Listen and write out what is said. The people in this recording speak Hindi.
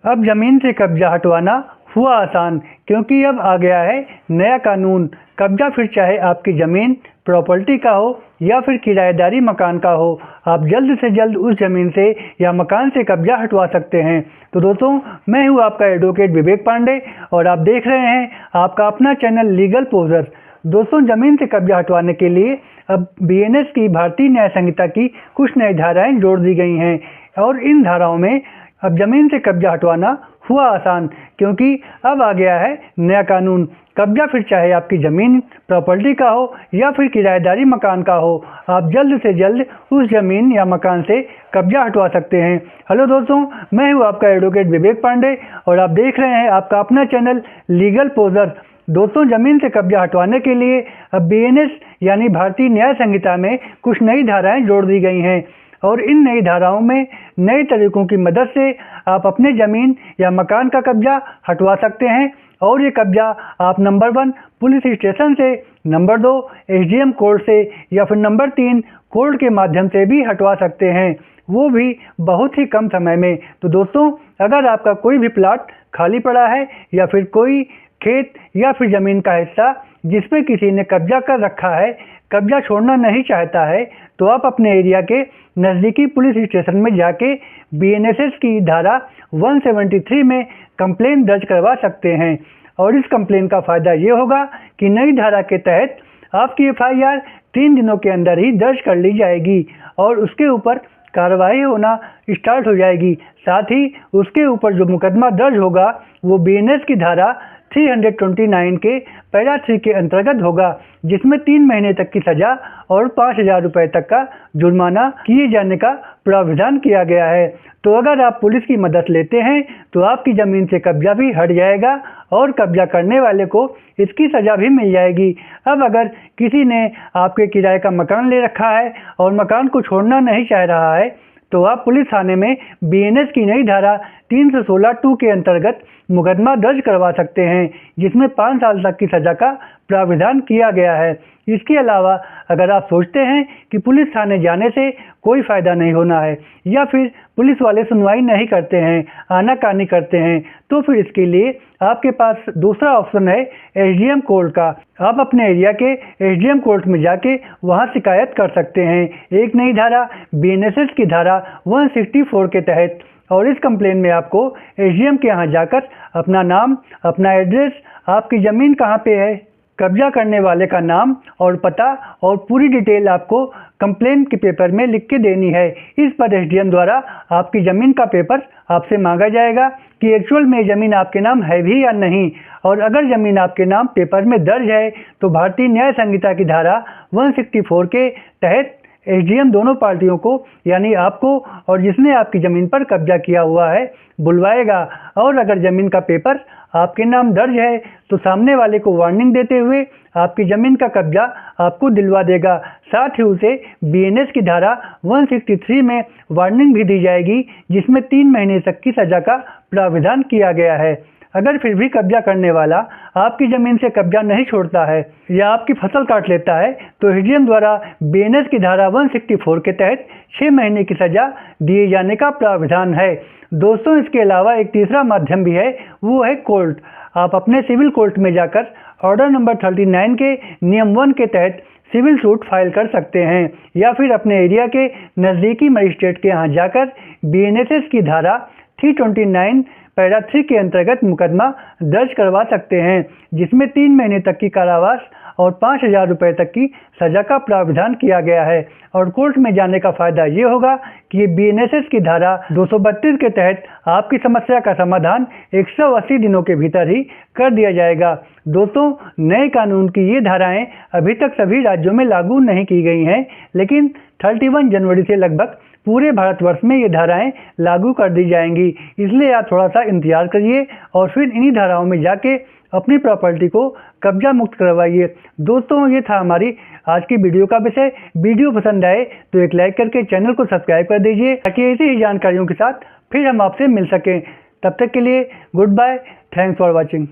अब ज़मीन से कब्जा हटवाना हुआ आसान, क्योंकि अब आ गया है नया कानून। कब्जा फिर चाहे आपकी ज़मीन प्रॉपर्टी का हो या फिर किराएदारी मकान का हो, आप जल्द से जल्द उस ज़मीन से या मकान से कब्जा हटवा सकते हैं। तो दोस्तों, मैं हूं आपका एडवोकेट विवेक पांडे और आप देख रहे हैं आपका अपना चैनल लीगल पोजर। दोस्तों, ज़मीन से कब्जा हटवाने के लिए अब बीएनएस की भारतीय न्याय संहिता की कुछ नई धाराएं जोड़ दी गई हैं और इन धाराओं में अब ज़मीन से कब्जा हटवाना हुआ आसान, क्योंकि अब आ गया है नया कानून। कब्जा फिर चाहे आपकी ज़मीन प्रॉपर्टी का हो या फिर किराएदारी मकान का हो, आप जल्द से जल्द उस ज़मीन या मकान से कब्जा हटवा सकते हैं। हेलो दोस्तों, मैं हूं आपका एडवोकेट विवेक पांडे और आप देख रहे हैं आपका अपना चैनल लीगल पोजर। दोस्तों, ज़मीन से कब्जा हटवाने के लिए अब बीएनएस यानी भारतीय न्याय संहिता में कुछ नई धाराएं जोड़ दी गई हैं और इन नई धाराओं में नए तरीकों की मदद से आप अपने ज़मीन या मकान का कब्जा हटवा सकते हैं। और ये कब्जा आप नंबर 1 पुलिस स्टेशन से, नंबर 2 एसडीएम कोर्ट से या फिर नंबर 3 कोर्ट के माध्यम से भी हटवा सकते हैं, वो भी बहुत ही कम समय में। तो दोस्तों, अगर आपका कोई भी प्लाट खाली पड़ा है या फिर कोई खेत या फिर ज़मीन का हिस्सा जिस पे किसी ने कब्जा कर रखा है, कब्जा छोड़ना नहीं चाहता है, तो आप अपने एरिया के नज़दीकी पुलिस स्टेशन में जाके बीएनएसएस की धारा 173 में कंप्लेन दर्ज करवा सकते हैं। और इस कंप्लेन का फ़ायदा ये होगा कि नई धारा के तहत आपकी एफआईआर 3 दिनों के अंदर ही दर्ज कर ली जाएगी और उसके ऊपर कार्रवाई होना स्टार्ट हो जाएगी। साथ ही उसके ऊपर जो मुकदमा दर्ज होगा वो बीएनएस की धारा 329 के पैरा 3 के अंतर्गत होगा, जिसमें 3 महीने तक की सज़ा और 5,000 रुपये तक का जुर्माना किए जाने का प्रावधान किया गया है। तो अगर आप पुलिस की मदद लेते हैं तो आपकी ज़मीन से कब्जा भी हट जाएगा और कब्जा करने वाले को इसकी सज़ा भी मिल जाएगी। अब अगर किसी ने आपके किराए का मकान ले रखा है और मकान को छोड़ना नहीं चाह रहा है, तो आप पुलिस थाने में बीएनएस की नई धारा 316(2) के अंतर्गत मुकदमा दर्ज करवा सकते हैं, जिसमें 5 साल तक की सज़ा का प्रावधान किया गया है। इसके अलावा अगर आप सोचते हैं कि पुलिस थाने जाने से कोई फ़ायदा नहीं होना है या फिर पुलिस वाले सुनवाई नहीं करते हैं, आनाकानी करते हैं, तो फिर इसके लिए आपके पास दूसरा ऑप्शन है एसडीएम कोर्ट का। आप अपने एरिया के एसडीएम कोर्ट में जाके वहां शिकायत कर सकते हैं एक नई धारा बीएनएसएस की धारा 164 के तहत। और इस कंप्लेन में आपको एसडीएम के यहाँ जाकर अपना नाम, अपना एड्रेस, आपकी ज़मीन कहाँ पे है, कब्जा करने वाले का नाम और पता और पूरी डिटेल आपको कंप्लेन के पेपर में लिख के देनी है। इस पर एसडीएम द्वारा आपकी ज़मीन का पेपर आपसे मांगा जाएगा कि एक्चुअल में ज़मीन आपके नाम है भी या नहीं। और अगर ज़मीन आपके नाम पेपर में दर्ज है तो भारतीय न्याय संहिता की धारा 164 के तहत एसडीएम दोनों पार्टियों को, यानी आपको और जिसने आपकी ज़मीन पर कब्जा किया हुआ है, बुलवाएगा। और अगर ज़मीन का पेपर आपके नाम दर्ज है तो सामने वाले को वार्निंग देते हुए आपकी ज़मीन का कब्जा आपको दिलवा देगा। साथ ही उसे बीएनएस की धारा 163 में वार्निंग भी दी जाएगी, जिसमें 3 महीने तक की सज़ा का प्रावधान किया गया है। अगर फिर भी कब्जा करने वाला आपकी ज़मीन से कब्जा नहीं छोड़ता है या आपकी फसल काट लेता है, तो एसडीएम द्वारा बीएनएस की धारा 164 के तहत 6 महीने की सज़ा दिए जाने का प्रावधान है। दोस्तों, इसके अलावा एक तीसरा माध्यम भी है, वो है कोर्ट। आप अपने सिविल कोर्ट में जाकर ऑर्डर नंबर 39 के नियम 1 के तहत सिविल सूट फाइल कर सकते हैं या फिर अपने एरिया के नज़दीकी मजिस्ट्रेट के यहाँ जाकर बीएनएसएस की धारा 329 पैरा 3 के अंतर्गत मुकदमा दर्ज करवा सकते हैं, जिसमें 3 महीने तक की कारावास और 5,000 रुपये तक की सज़ा का प्रावधान किया गया है। और कोर्ट में जाने का फ़ायदा ये होगा कि ये बीएनएसएस की धारा 232 के तहत आपकी समस्या का समाधान 180 दिनों के भीतर ही कर दिया जाएगा। दोस्तों, नए कानून की ये धाराएं अभी तक सभी राज्यों में लागू नहीं की गई हैं, लेकिन 31 जनवरी से लगभग पूरे भारतवर्ष में ये धाराएं लागू कर दी जाएंगी। इसलिए आप थोड़ा सा इंतजार करिए और फिर इन्हीं धाराओं में जाके अपनी प्रॉपर्टी को कब्जा मुक्त करवाइए। दोस्तों, ये था हमारी आज की वीडियो का विषय। वीडियो पसंद आए तो एक लाइक करके चैनल को सब्सक्राइब कर दीजिए, ताकि ऐसी ही जानकारियों के साथ फिर हम आपसे मिल सकें। तब तक के लिए good bye, thanks for watching.